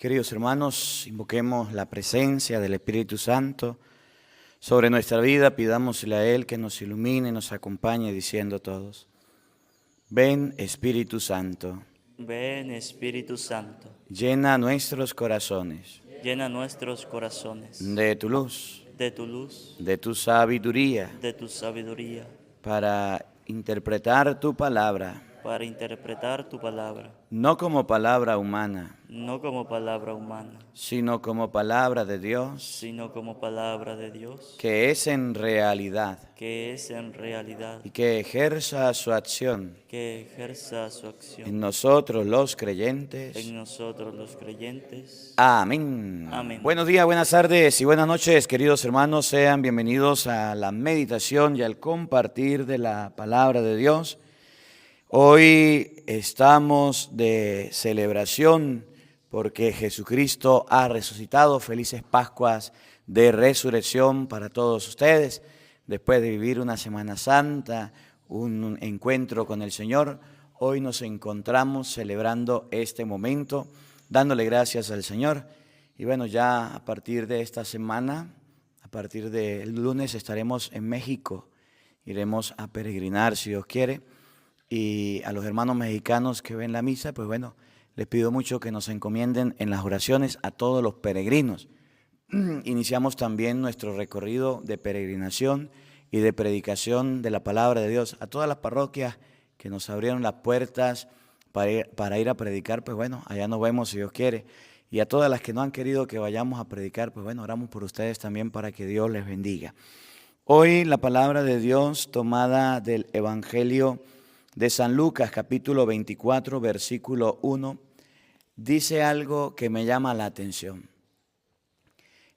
Queridos hermanos, invoquemos la presencia del Espíritu Santo sobre nuestra vida, pidámosle a Él que nos ilumine, nos acompañe diciendo todos: ven Espíritu Santo, Ven Espíritu Santo, llena nuestros corazones llena nuestros corazones de tu luz, de tu luz, de tu sabiduría, de tu sabiduría, para interpretar tu palabra, para interpretar tu palabra, no como palabra humana, no como palabra humana, sino como palabra de Dios, sino como palabra de Dios, que es en realidad que es en realidad, y que ejerza su acción que ejerza su en acción nosotros los creyentes. en nosotros los creyentes. Amén. Amén. Buenos días, buenas tardes y buenas noches, queridos hermanos. Sean bienvenidos a la meditación y al compartir de la palabra de Dios. Hoy estamos de celebración porque Jesucristo ha resucitado. Felices Pascuas de resurrección para todos ustedes. Después de vivir una Semana Santa, un encuentro con el Señor, hoy nos encontramos celebrando este momento, dándole gracias al Señor. Y bueno, ya a partir de esta semana, a partir del lunes estaremos en México. Iremos a peregrinar, si Dios quiere. Y a los hermanos mexicanos que ven la misa, pues bueno, les pido mucho que nos encomienden en las oraciones a todos los peregrinos. Iniciamos también nuestro recorrido de peregrinación y de predicación de la palabra de Dios a todas las parroquias que nos abrieron las puertas para ir a predicar. Pues bueno, allá nos vemos si Dios quiere. Y a todas las que no han querido que vayamos a predicar, pues bueno, oramos por ustedes también para que Dios les bendiga. Hoy la palabra de Dios tomada del Evangelio de San Lucas, capítulo 24, versículo 1, dice algo que me llama la atención.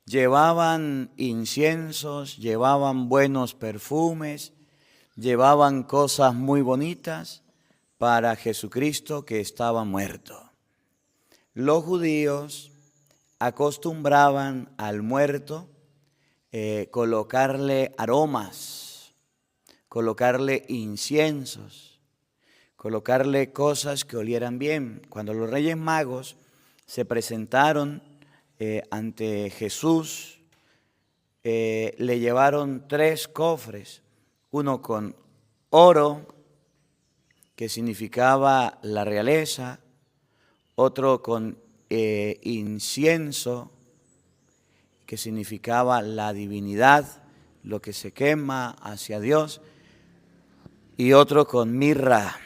Llevaban inciensos, llevaban buenos perfumes, llevaban cosas muy bonitas para Jesucristo que estaba muerto. Los judíos acostumbraban al muerto colocarle aromas, colocarle inciensos, colocarle cosas que olieran bien. Cuando los Reyes Magos se presentaron ante Jesús, le llevaron 3 cofres, uno con oro, que significaba la realeza, otro con incienso, que significaba la divinidad, lo que se quema hacia Dios, y otro con mirra,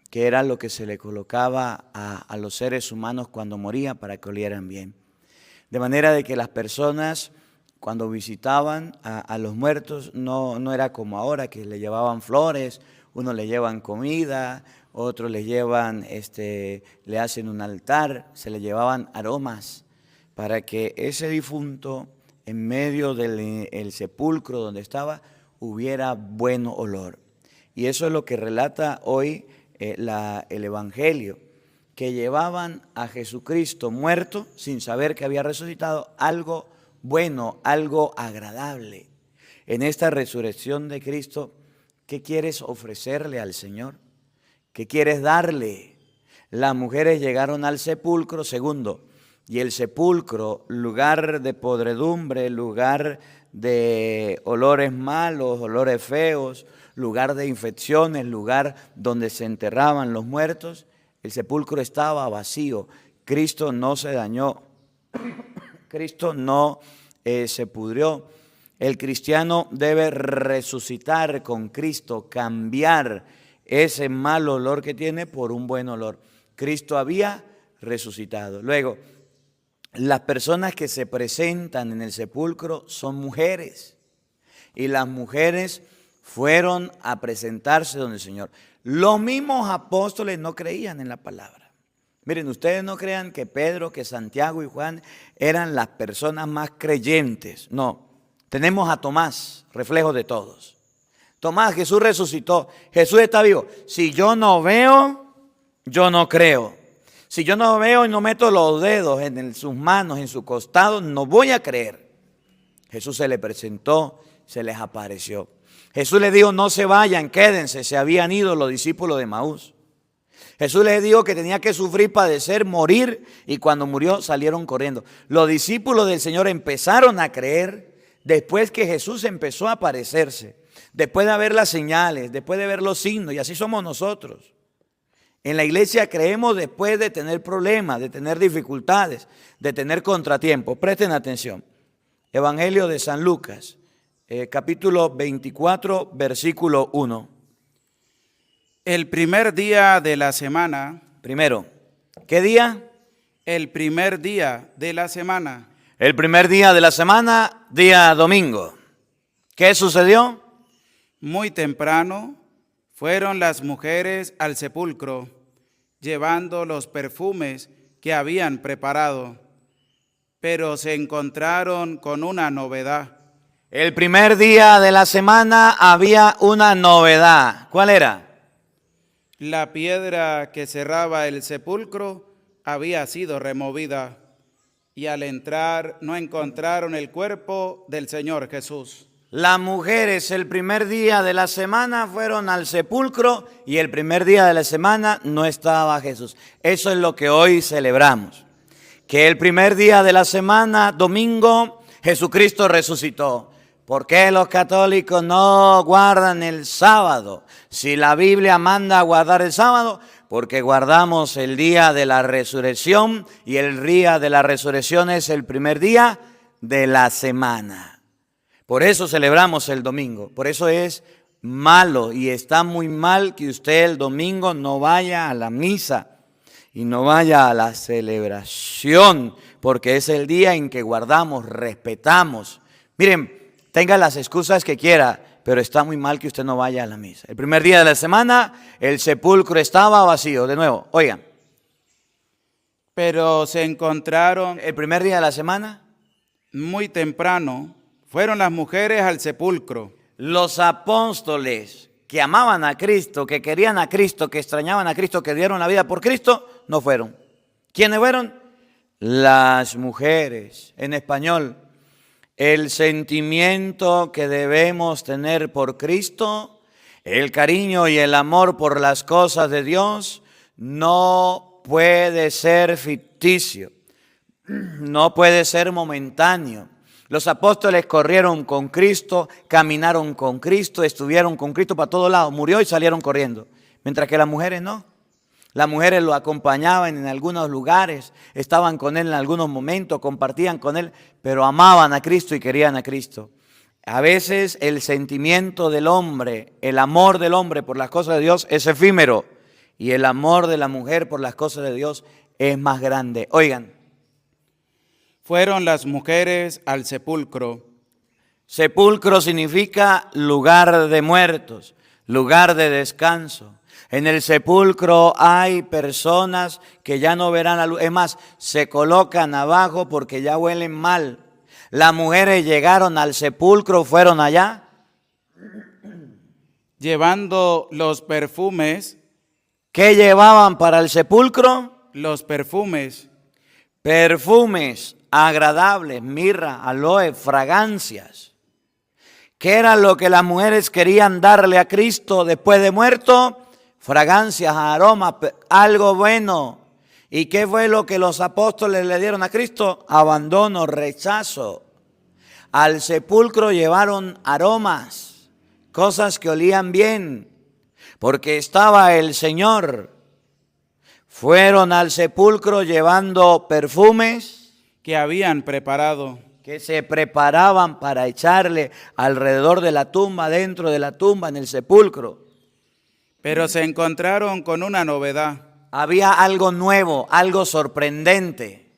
que era lo que se le colocaba a los seres humanos cuando morían para que olieran bien. De manera de que las personas cuando visitaban a los muertos no era como ahora, que le llevaban flores, unos le llevan comida, otros le llevan, le hacen un altar, se le llevaban aromas para que ese difunto en medio del sepulcro donde estaba hubiera buen olor. Y eso es lo que relata hoy el Evangelio, que llevaban a Jesucristo muerto sin saber que había resucitado, algo bueno, algo agradable. En esta resurrección de Cristo, ¿qué quieres ofrecerle al Señor? ¿Qué quieres darle? Las mujeres llegaron al sepulcro, segundo, y el sepulcro, lugar de podredumbre, lugar de olores malos, olores feos, lugar de infecciones, lugar donde se enterraban los muertos, el sepulcro estaba vacío. Cristo no se dañó, Cristo no se pudrió. El cristiano debe resucitar con Cristo, cambiar ese mal olor que tiene por un buen olor. Cristo había resucitado. Luego, las personas que se presentan en el sepulcro son mujeres, y las mujeres fueron a presentarse donde el Señor. Los mismos apóstoles no creían en la palabra. Miren, ustedes no crean que Pedro, que Santiago y Juan eran las personas más creyentes. No, tenemos a Tomás, reflejo de todos. Tomás, Jesús resucitó, Jesús está vivo. Si yo no veo, yo no creo. Si yo no veo y no meto los dedos en sus manos, en su costado, no voy a creer. Jesús se le presentó, se les apareció. Jesús les dijo, no se vayan, quédense. Se habían ido los discípulos de Emaús. Jesús les dijo que tenía que sufrir, padecer, morir, y cuando murió salieron corriendo. Los discípulos del Señor empezaron a creer después que Jesús empezó a aparecerse, después de ver las señales, después de ver los signos, y así somos nosotros. En la iglesia creemos después de tener problemas, de tener dificultades, de tener contratiempos. Presten atención. Evangelio de San Lucas, capítulo 24, versículo 1. El primer día de la semana. Primero, ¿qué día? El primer día de la semana. El primer día de la semana, día domingo. ¿Qué sucedió? Muy temprano fueron las mujeres al sepulcro, llevando los perfumes que habían preparado, pero se encontraron con una novedad. El primer día de la semana había una novedad. ¿Cuál era? La piedra que cerraba el sepulcro había sido removida, y al entrar no encontraron el cuerpo del Señor Jesús. Las mujeres el primer día de la semana fueron al sepulcro y el primer día de la semana no estaba Jesús. Eso es lo que hoy celebramos. Que el primer día de la semana, domingo, Jesucristo resucitó. ¿Por qué los católicos no guardan el sábado? Si la Biblia manda a guardar el sábado, porque guardamos el día de la resurrección y el día de la resurrección es el primer día de la semana. Por eso celebramos el domingo. Por eso es malo y está muy mal que usted el domingo no vaya a la misa y no vaya a la celebración, porque es el día en que guardamos, respetamos. Miren, tenga las excusas que quiera, pero está muy mal que usted no vaya a la misa. El primer día de la semana, el sepulcro estaba vacío. De nuevo, oigan. Pero se encontraron. El primer día de la semana. Muy temprano fueron las mujeres al sepulcro. Los apóstoles que amaban a Cristo, que querían a Cristo, que extrañaban a Cristo, que dieron la vida por Cristo, no fueron. ¿Quiénes fueron? Las mujeres. En español, el sentimiento que debemos tener por Cristo, el cariño y el amor por las cosas de Dios, no puede ser ficticio, no puede ser momentáneo. Los apóstoles corrieron con Cristo, caminaron con Cristo, estuvieron con Cristo para todos lados, murió y salieron corriendo, mientras que las mujeres no. Las mujeres lo acompañaban en algunos lugares, estaban con él en algunos momentos, compartían con él, pero amaban a Cristo y querían a Cristo. A veces el sentimiento del hombre, el amor del hombre por las cosas de Dios es efímero y el amor de la mujer por las cosas de Dios es más grande. Oigan. Fueron las mujeres al sepulcro. Sepulcro significa lugar de muertos, lugar de descanso. En el sepulcro hay personas que ya no verán la luz. Es más, se colocan abajo porque ya huelen mal. Las mujeres llegaron al sepulcro, fueron allá. Llevando los perfumes. ¿Qué llevaban para el sepulcro? Los perfumes. Perfumes agradables, mirra, aloe, fragancias. ¿Qué era lo que las mujeres querían darle a Cristo después de muerto? Fragancias, aromas, algo bueno. ¿Y qué fue lo que los apóstoles le dieron a Cristo? Abandono, rechazo. Al sepulcro llevaron aromas, cosas que olían bien, porque estaba el Señor. Fueron al sepulcro llevando perfumes que habían preparado. Que se preparaban para echarle alrededor de la tumba, dentro de la tumba, en el sepulcro. Pero se encontraron con una novedad. Había algo nuevo, algo sorprendente.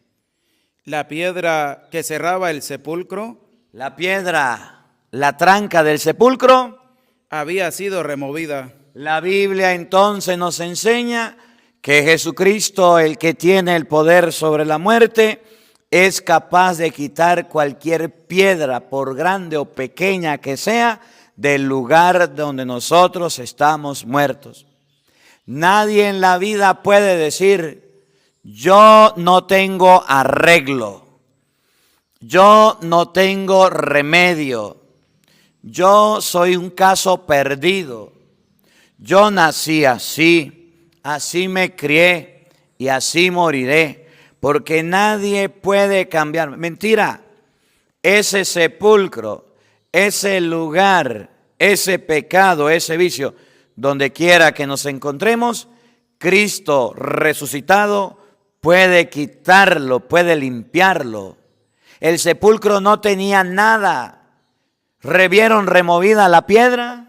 La piedra que cerraba el sepulcro. La piedra, la tranca del sepulcro. Había sido removida. La Biblia entonces nos enseña que Jesucristo, el que tiene el poder sobre la muerte, es capaz de quitar cualquier piedra, por grande o pequeña que sea, del lugar donde nosotros estamos muertos. Nadie en la vida puede decir, yo no tengo arreglo, yo no tengo remedio, yo soy un caso perdido, yo nací así, así me crié y así moriré, porque nadie puede cambiarme. Mentira, ese sepulcro, ese lugar, ese pecado, ese vicio, donde quiera que nos encontremos, Cristo resucitado puede quitarlo, puede limpiarlo. El sepulcro no tenía nada. ¿Revieron removida la piedra?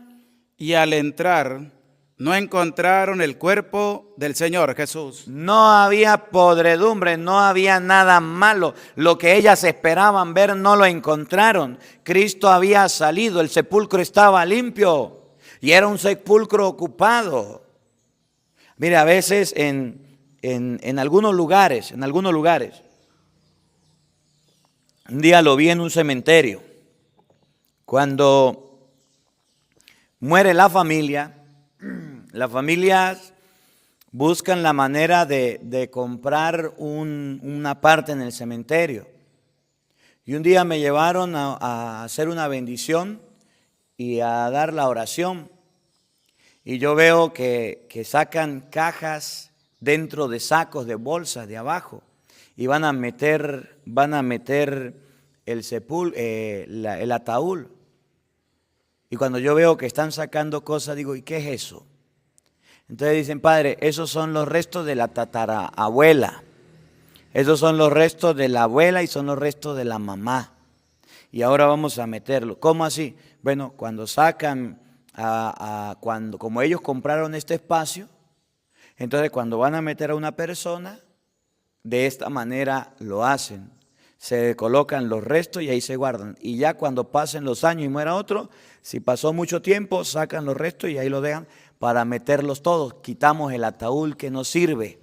Y al entrar, no encontraron el cuerpo del Señor Jesús. No había podredumbre, no había nada malo. Lo que ellas esperaban ver no lo encontraron. Cristo había salido, el sepulcro estaba limpio y era un sepulcro ocupado. Mire, a veces en algunos lugares, un día lo vi en un cementerio, cuando muere la familia, las familias buscan la manera de comprar una parte en el cementerio. Y un día me llevaron a hacer una bendición y a dar la oración. Y yo veo que sacan cajas dentro de sacos, de bolsas de abajo, y van a meter el ataúd. Y cuando yo veo que están sacando cosas, digo, ¿y qué es eso? Entonces dicen, padre, esos son los restos de la tatarabuela. Esos son los restos de la abuela y son los restos de la mamá. Y ahora vamos a meterlo. ¿Cómo así? Bueno, cuando sacan, como ellos compraron este espacio, entonces cuando van a meter a una persona, de esta manera lo hacen. Se colocan los restos y ahí se guardan. Y ya cuando pasen los años y muera otro, si pasó mucho tiempo, sacan los restos y ahí lo dejan para meterlos todos. Quitamos el ataúd que no sirve.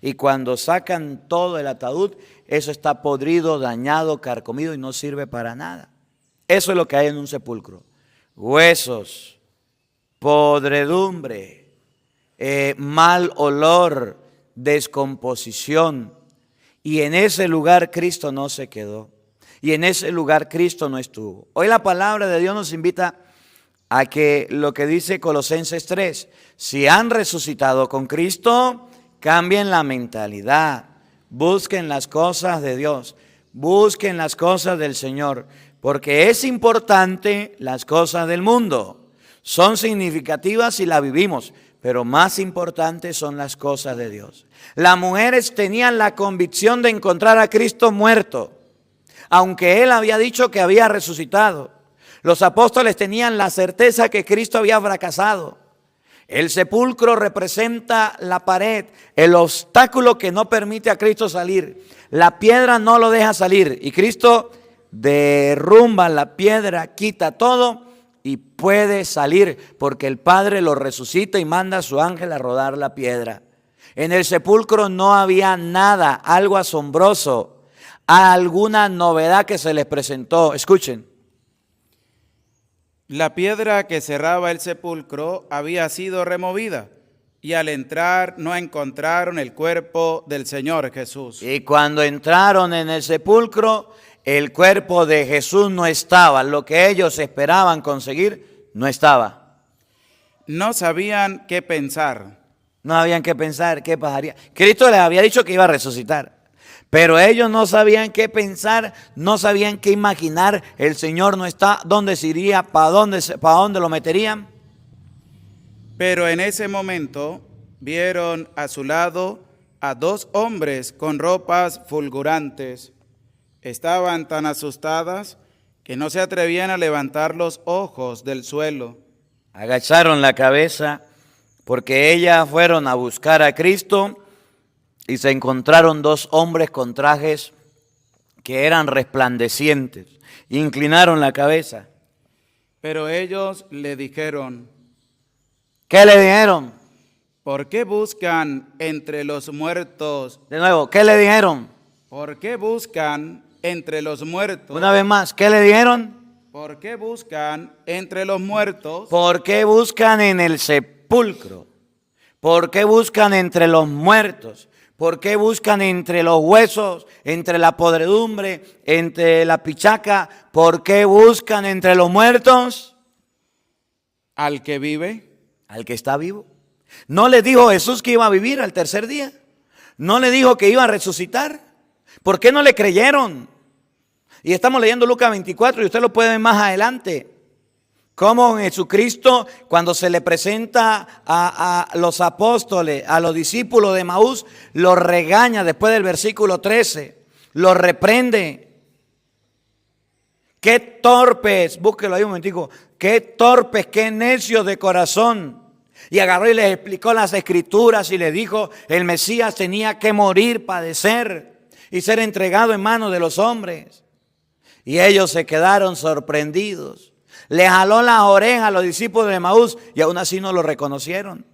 Y cuando sacan todo el ataúd, eso está podrido, dañado, carcomido y no sirve para nada. Eso es lo que hay en un sepulcro. Huesos, podredumbre, mal olor, descomposición. Y en ese lugar Cristo no se quedó. Y en ese lugar Cristo no estuvo. Hoy la palabra de Dios nos invita a que lo que dice Colosenses 3, si han resucitado con Cristo, cambien la mentalidad, busquen las cosas de Dios, busquen las cosas del Señor, porque es importante las cosas del mundo. Son significativas si las vivimos, pero más importantes son las cosas de Dios. Las mujeres tenían la convicción de encontrar a Cristo muerto, aunque Él había dicho que había resucitado. Los apóstoles tenían la certeza que Cristo había fracasado. El sepulcro representa la pared, el obstáculo que no permite a Cristo salir. La piedra no lo deja salir y Cristo derrumba la piedra, quita todo y puede salir porque el Padre lo resucita y manda a su ángel a rodar la piedra. En el sepulcro no había nada, algo asombroso, alguna novedad que se les presentó. Escuchen. La piedra que cerraba el sepulcro había sido removida y al entrar no encontraron el cuerpo del Señor Jesús. Y cuando entraron en el sepulcro, el cuerpo de Jesús no estaba. Lo que ellos esperaban conseguir no estaba. No sabían qué pensar. No habían que pensar qué pasaría. Cristo les había dicho que iba a resucitar. Pero ellos no sabían qué pensar, no sabían qué imaginar. El Señor no está, ¿dónde se iría? ¿Para dónde lo meterían? Pero en ese momento vieron a su lado a dos hombres con ropas fulgurantes. Estaban tan asustadas que no se atrevían a levantar los ojos del suelo. Agacharon la cabeza porque ellas fueron a buscar a Cristo. Y se encontraron dos hombres con trajes que eran resplandecientes. Inclinaron la cabeza. Pero ellos le dijeron, ¿qué le dijeron? ¿por qué buscan entre los muertos? De nuevo, ¿qué le dijeron? ¿Por qué buscan entre los muertos? Una vez más, ¿qué le dijeron? ¿Por qué buscan entre los muertos? ¿Por qué buscan en el sepulcro? ¿Por qué buscan entre los muertos? ¿Por qué buscan entre los huesos, entre la podredumbre, entre la pichaca? ¿Por qué buscan entre los muertos? Al que vive. Al que está vivo. ¿No les dijo Jesús que iba a vivir al tercer día? ¿No le dijo que iba a resucitar? ¿Por qué no le creyeron? Y estamos leyendo Lucas 24 y usted lo puede ver más adelante. Cómo Jesucristo, cuando se le presenta a los apóstoles, a los discípulos de Emaús, los regaña después del versículo 13, los reprende. Qué torpes, búsquelo ahí un momentico, qué torpes, qué necios de corazón. Y agarró y les explicó las escrituras y les dijo, el Mesías tenía que morir, padecer y ser entregado en manos de los hombres. Y ellos se quedaron sorprendidos. Le jaló las orejas a los discípulos de Emaús y aún así no lo reconocieron.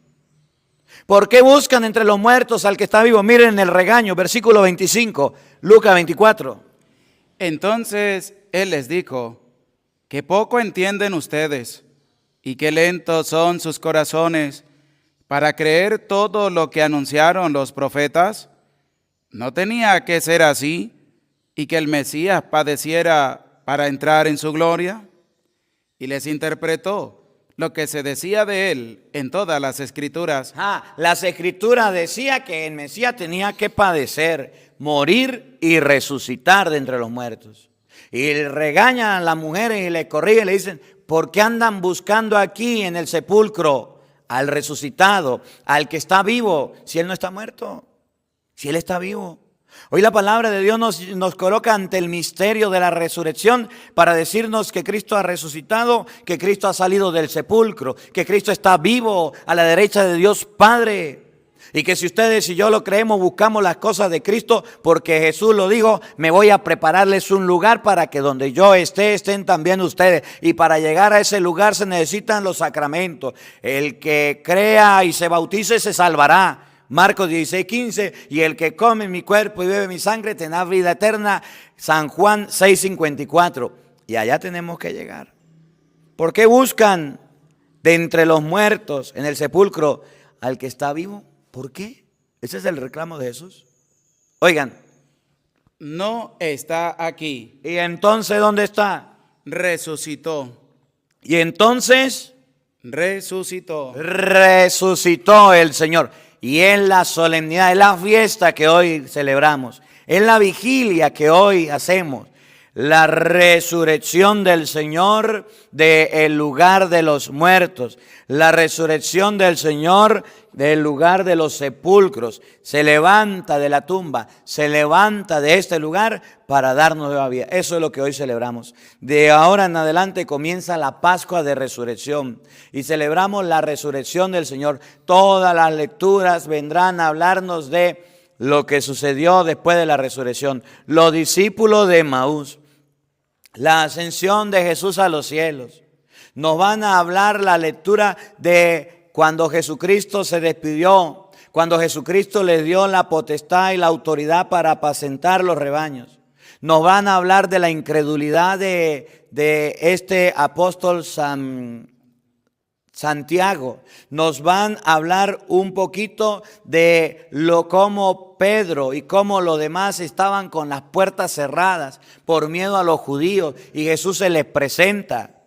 ¿Por qué buscan entre los muertos al que está vivo? Miren el regaño, versículo 25, Lucas 24. Entonces él les dijo, que poco entienden ustedes y qué lentos son sus corazones para creer todo lo que anunciaron los profetas. ¿No tenía que ser así y que el Mesías padeciera para entrar en su gloria? Y les interpretó lo que se decía de él en todas las escrituras. Las escrituras decían que el Mesías tenía que padecer, morir y resucitar de entre los muertos. Y le regañan a las mujeres y le corrigen, le dicen, ¿por qué andan buscando aquí en el sepulcro al resucitado, al que está vivo, si él no está muerto? Si él está vivo. Hoy la palabra de Dios nos coloca ante el misterio de la resurrección para decirnos que Cristo ha resucitado, que Cristo ha salido del sepulcro, que Cristo está vivo a la derecha de Dios Padre. Y que si ustedes y yo lo creemos, buscamos las cosas de Cristo, porque Jesús lo dijo, me voy a prepararles un lugar para que donde yo esté, estén también ustedes. Y para llegar a ese lugar se necesitan los sacramentos. El que crea y se bautice se salvará. Marcos 16:15, y el que come mi cuerpo y bebe mi sangre tendrá vida eterna. San Juan 6:54. Y allá tenemos que llegar. ¿Por qué buscan de entre los muertos en el sepulcro al que está vivo? ¿Por qué? Ese es el reclamo de Jesús. Oigan. No está aquí. ¿Y entonces dónde está? Resucitó. ¿Y entonces? Resucitó. Resucitó el Señor. Y es la solemnidad, es la fiesta que hoy celebramos, es la vigilia que hoy hacemos, la resurrección del Señor del lugar de los muertos, la resurrección del Señor del lugar de los sepulcros. Se levanta de la tumba, se levanta de este lugar para darnos nueva vida. Eso es lo que hoy celebramos. De ahora en adelante comienza la Pascua de Resurrección y celebramos la resurrección del Señor. Todas las lecturas vendrán a hablarnos de lo que sucedió después de la resurrección. Los discípulos de Emaús, la ascensión de Jesús a los cielos. Nos van a hablar la lectura de cuando Jesucristo se despidió, cuando Jesucristo les dio la potestad y la autoridad para apacentar los rebaños. Nos van a hablar de la incredulidad de este apóstol Santiago. Nos van a hablar un poquito de cómo Pedro y cómo los demás estaban con las puertas cerradas por miedo a los judíos y Jesús se les presenta.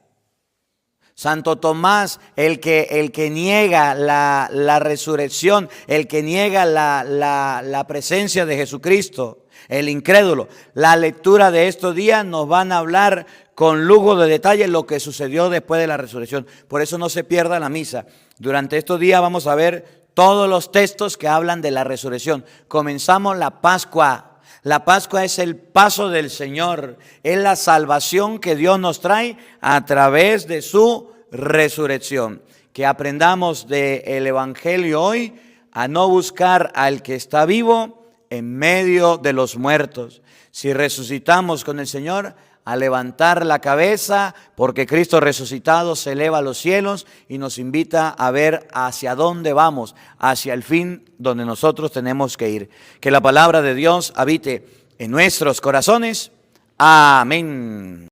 Santo Tomás, el que niega la resurrección, el que niega la presencia de Jesucristo, el incrédulo. La lectura de estos días nos van a hablar con lujo de detalle lo que sucedió después de la resurrección. Por eso no se pierda la misa. Durante estos días vamos a ver todos los textos que hablan de la resurrección. Comenzamos la Pascua. La Pascua es el paso del Señor, es la salvación que Dios nos trae a través de su resurrección. Que aprendamos del Evangelio hoy a no buscar al que está vivo en medio de los muertos. Si resucitamos con el Señor, a levantar la cabeza, porque Cristo resucitado se eleva a los cielos y nos invita a ver hacia dónde vamos, hacia el fin donde nosotros tenemos que ir. Que la palabra de Dios habite en nuestros corazones. Amén.